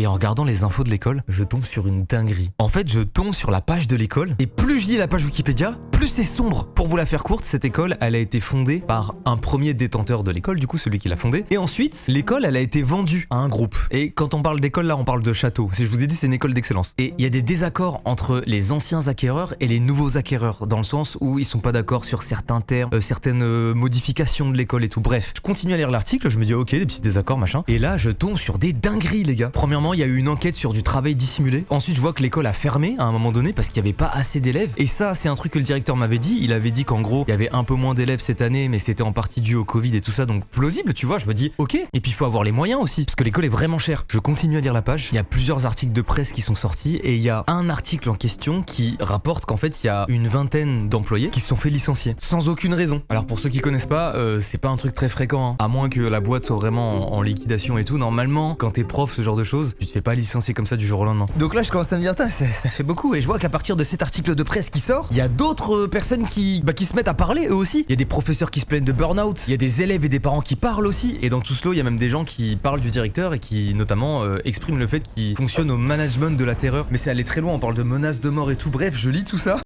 Et en regardant les infos de l'école, je tombe sur une dinguerie. En fait, je tombe sur la page de l'école, et plus je lis la page Wikipédia, plus c'est sombre. Pour vous la faire courte, cette école, elle a été fondée par un premier détenteur de l'école, du coup celui qui l'a fondée. Et ensuite, l'école, elle a été vendue à un groupe. Et quand on parle d'école, là, on parle de château. Si je vous ai dit, c'est une école d'excellence. Et il y a des désaccords entre les anciens acquéreurs et les nouveaux acquéreurs, dans le sens où ils sont pas d'accord sur certains termes, certaines modifications de l'école et tout. Bref, je continue à lire l'article, je me dis ok, des petits désaccords, machin. Et là, je tombe sur des dingueries, les gars. Premièrement, il y a eu une enquête sur du travail dissimulé. Ensuite, je vois que l'école a fermé à un moment donné parce qu'il y avait pas assez d'élèves. Et ça, c'est un truc que le directeur m'avait dit. Il avait dit qu'en gros, il y avait un peu moins d'élèves cette année, mais c'était en partie dû au Covid et tout ça, donc plausible, tu vois. Je me dis ok. Et puis il faut avoir les moyens aussi, parce que l'école est vraiment chère. Je continue à lire la page. Il y a plusieurs articles de presse qui sont sortis et il y a un article en question qui rapporte qu'en fait, il y a une vingtaine d'employés qui se sont fait licencier sans aucune raison. Alors pour ceux qui connaissent pas, c'est pas un truc très fréquent, hein. À moins que la boîte soit vraiment en liquidation et tout. Normalement, quand t'es prof, ce genre de choses, tu te fais pas licencier comme ça du jour au lendemain. Donc là, je commence à me dire, ça fait beaucoup. Et je vois qu'à partir de cet article de presse qui sort, il y a d'autres personnes qui se mettent à parler eux aussi. Il y a des professeurs qui se plaignent de burn-out, il y a des élèves et des parents qui parlent aussi. Et dans tout ce lot, il y a même des gens qui parlent du directeur et qui notamment expriment le fait qu'il fonctionne au management de la terreur. Mais c'est aller très loin, on parle de menaces de mort et tout. Bref, je lis tout ça